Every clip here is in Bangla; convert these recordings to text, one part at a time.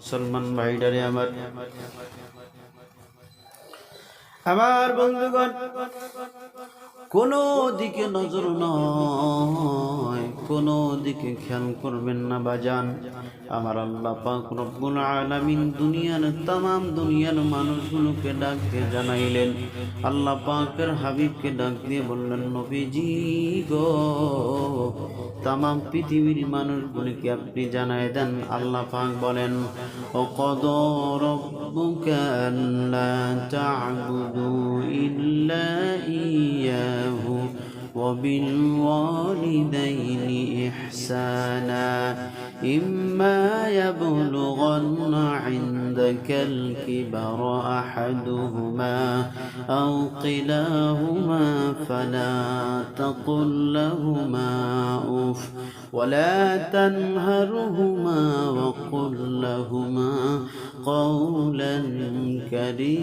মুসলমান ভাইডারে আমার বন্ধুগণ, কোনো দিকে নজর নয়, কোনো দিকে খেয়াল করবেন না বাজান। আমার আল্লাহ পাক রব্বুল আলামিন দুনিয়ার তামাম দুনিয়ার মানুষগুলোকে ডাক দিয়ে জানাইলেন, আল্লাহ পাকের হাবিবকে ডাক দিয়ে বললেন, নবীজি গো, তামাম পৃথিবীর মানুষগুলোকে আপনি জানাই দেন। আল্লাহ পাক বলেন, ওয়াকাদা রাব্বুকা আল্লা তা'বুদু ইল্লা ইয়্যাহু وبالوالدين إحسانا إما يبلغن عندك الكبر أحدهما أو كلاهما فلا تقل لهما أف ولا تنهرهما وقل لهما قولا كريما।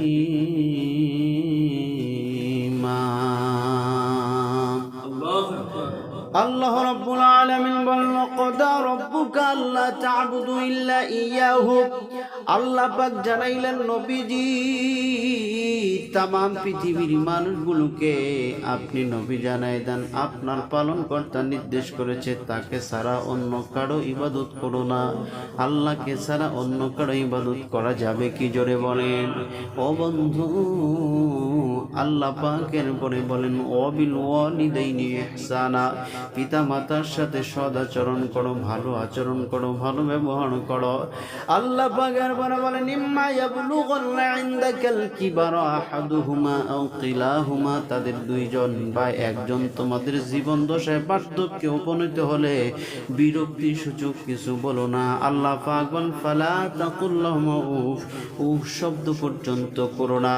আল্লাহ রাব্বুল আলামিন বলেন, ওয়াকাদা রাব্বুকা আল্লা তা'বুদু ইল্লা ইয়্যাহু। আল্লাহ পাক জানাইলেন, নবীজি তামাম পৃথিবীর মানুষগুলোকে আপনি নবী জানাই দেন, আপনার পালনকর্তা নির্দেশ করেছে তাকে ছাড়া অন্য কারো ইবাদত করো না। আল্লাহকে ছাড়া অন্য কারো ইবাদত করা যাবে কি? জোরে বলেন। ও বন্ধু, আল্লাহ পাকের পরে বলেন, ওয়াবিল ওয়ালিদাইনি ইহসানা, পিতা মাতার সাথে সদ আচরণ করো, ভালো আচরণ করো, ভালো ব্যবহার করো। আল্লাহ পাকের পরে বলেন, ইম্মা ইয়াবলুগান্না ইনদাকাল কিবারা আহাদুহুমা আও কিলাহুমা, তাদের দুইজন বা একজন তোমাদের জীবন দশায় বার্ধক্যে উপনীত হলে বিরক্তি সূচক কিছু বলো না। আল্লাহ পাক বলেন, ফালা তাকুল লাহুমা উফ, উফ শব্দ পর্যন্ত করো না।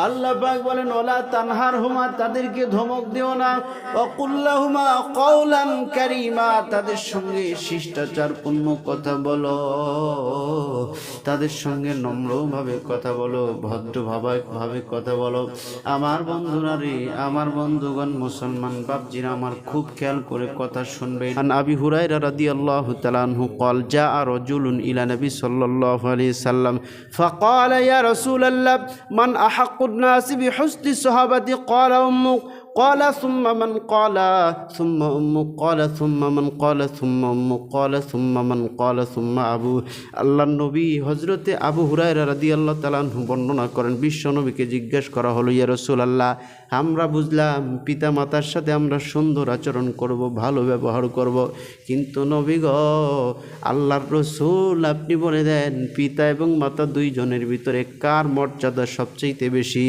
আল্লাহ পাক বলেন, ওয়ালা তানহারহুমা, তাদেরকে ধমক দিও না। ওয়াকুল লাহুমা কাওলান কারীমা, তাদের সঙ্গে শিষ্টাচারপূর্ণ কথা বলো, তাদের সঙ্গে নম্রভাবে কথা বলো, ভদ্রভাবে কথা বলো। আমার বন্ধুরা রে, আমার বন্ধুগণ, মুসলমান বাপজিরা আমার, খুব খেয়াল করে কথা শুনবেন। আন আবি হুরায়রা রাদিয়াল্লাহু তাআলা আনহু قال جاء رجل الى النبي صلى الله عليه وسلم فقال يا رسول الله من احق الناس بحسن الصحابه؟ قال امك، قال ثم من؟ قال ثم أمك، قال ثم من؟ قال ثم أمك، قال ثم من؟ قال ثم أبوه। আল্লাহর নবী হযরতে আবু হুরায়রা রাদিয়াল্লাহু তাআলা আনহু বর্ণনা করেন, বিশ্ব নবীকে জিজ্ঞাসা করা হলো, ইয়া রাসূলুল্লাহ, আমরা বুঝলাম পিতা মাতার সাথে আমরা সুন্দর আচরণ করব, ভালো ব্যবহার করব, কিন্তু নবী গো, আল্লাহর রাসূল আপনি বলে দেন পিতা এবং মাতা দুইজনের ভিতরে কার মর্যাদা সবচেয়ে বেশি?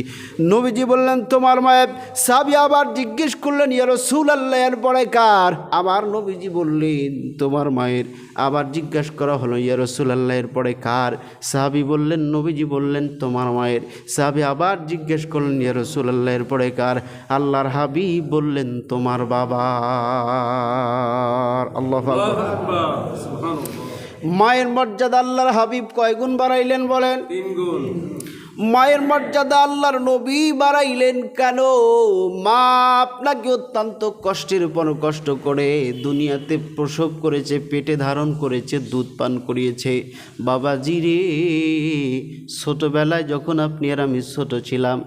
নবীজি বললেন, তোমার মায়ের। সাহাবী আবার জিজ্ঞেস করলেন, ইয়া রাসূলুল্লাহ, এর পরে কার? আবার নবীজি বললেন, তোমার মায়ের। আবার জিজ্ঞাসা করা হলো, ইয়া রাসূলুল্লাহ, এর পরে কার? সাহাবী বললেন, নবীজি বললেন, তোমার মায়ের। সাহাবী আবার জিজ্ঞেস করলেন, ইয়া রাসূলুল্লাহ, এর পরে কার? আল্লাহর হাবিব বললেন, তোমার বাবা। আল্লাহু আকবার, সুবহানাল্লাহ। মায়ের মর্যাদা আল্লাহর হাবিব কয় গুণ বাড়াইলেন বলেন? 3 গুণ। মায়ের মর্যাদা আল্লাহর নবী বাড়াইলেন কেন? মা আপনাকে অত্যন্ত কষ্টের উপর কষ্ট করে দুনিয়াতে প্রসব করেছে, পেটে ধারণ করেছে, দুধ পান করিয়েছে। বাবাজি রে, ছোটোবেলায় যখন আপনি আর আমি ছোট ছিলাম,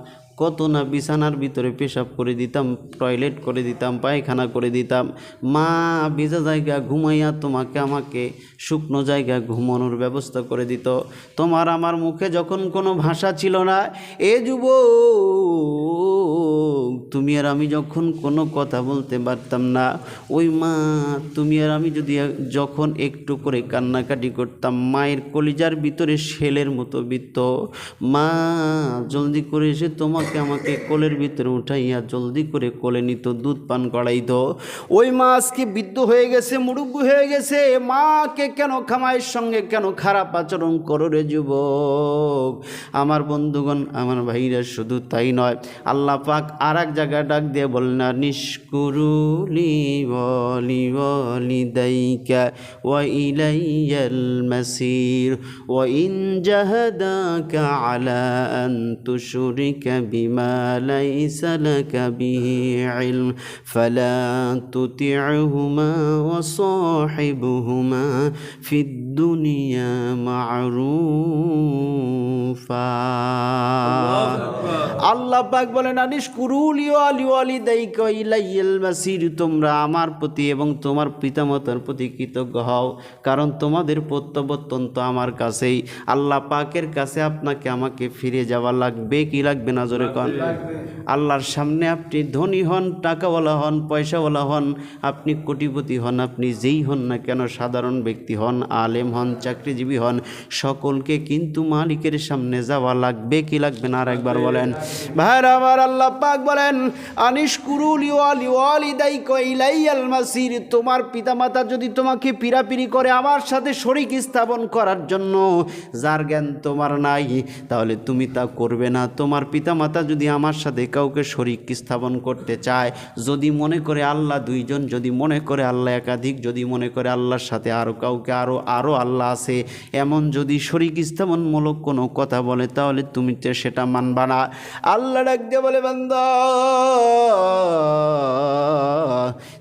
কত না বিছানার ভিতরে পেশাব করে দিতাম, টয়লেট করে দিতাম, পায়খানা করে দিতাম। মা ভিজা জায়গা ঘুমাইয়া তোমাকে আমাকে শুকনো জায়গা ঘুমানোর ব্যবস্থা করে দিত। তোমার আমার মুখে যখন কোনো ভাষা ছিল না, এ যুবক, তুমি আর আমি যখন কোনো কথা বলতে পারতাম না, ওই মা তুমি আর আমি যদি যখন একটু করে কান্নাকাটি করতাম, মায়ের কলিজার ভিতরে শেলের মতো বিত্ত। মা জলদি করে এসে তোমাকে আমাকে কোলের ভিতরে উঠাইয়া জলদি করে কোলে নিত, দুধ পান করাইত। ওই মা আজকে বৃদ্ধ হয়ে গেছে, মুরুব্বি হয়ে গেছে। মাকে কেন খামায়ের সঙ্গে কেন খারাপ আচরণ করো রে যুবক? আমার বন্ধুগণ, আমার ভাইরা, শুধু তাই নয়, আল্লাহ পাক আর এক জায়গায় ডাক দিয়ে বলেন, নিষ্কুরুলি ওয়ালিদাইকা ওয়া ইলাইয়াল মাসির ওয়া ইন জাহাদাকা আলা আন তুশরিকা بما ليس لك به علم فلا تطعهما وصاحبهما في الدنيا معروفا আল্লাহ পাক বলেন আনিশকুরুলি ওয়ালিদাইকা ইলাইয়াল মাসির, তোমরা আমার প্রতি এবং তোমার পিতামাতার প্রতি কৃতজ্ঞ হও, কারণ তোমাদের প্রত্যাবর্তন তো আমার কাছেই। আল্লাহ পাকের কাছে আপনাকে আমাকে ফিরে যাওয়া লাগবে কি লাগবে না জোরে কোন? আল্লাহর সামনে আপনি ধনী হন, টাকাওয়ালা হন, পয়সাওয়ালা হন, আপনি কোটিপতি হন, আপনি যেই হন না কেন, সাধারণ ব্যক্তি হন, আলেম হন, চাকরিজীবী হন, সকলকে কিন্তু মালিকের সামনে যাওয়া লাগবে কি লাগবে না? আর একবার বলেন ভাইরা আমার, আল্লাহ পাক বলেন আনিশকুরুলি ওয়ালিদাইকা ইলাইয়াল মাসির, তোমার পিতামাতা যদি তোমাকে পিরাপিরি করে আমার সাথে শরীক স্থাপন করার জন্য, যার জ্ঞান তোমার নাই, তাহলে তুমি তা করবে না। তোমার পিতামাতা যদি আমার সাথে কাউকে শরীক স্থাপন করতে চায়, যদি মনে করে আল্লাহ দুইজন, যদি মনে করে আল্লাহ একাধিক, যদি মনে করে আল্লাহর সাথে আরও কাউকে আরও আল্লাহ আছে, এমন যদি শরীক স্থাপনমূলক কোনো কথা বলে, তাহলে তুমি তো সেটা মানবা না। আল্লাহ ডাক দিয়ে বলে বান্দা,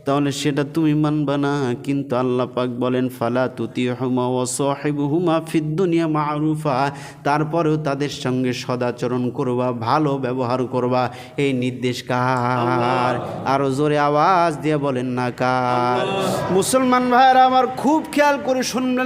তাহলে সেটা তুমি মানবা না। কিন্তু আল্লাহ পাক বলেন ফালা তুতিহুমা ওয়া সাহিবুহুমা ফিদ দুনিয়া মারুফা, তারপরেও তাদের সঙ্গে সদাচরণ করবা, ভালো ব্যবহার করবা। এই নির্দেশ কার? আরো জোরে আওয়াজ দিয়ে বলেন না কার? মুসলমান ভাইরা আমার খুব খেয়াল করে শুনবেন।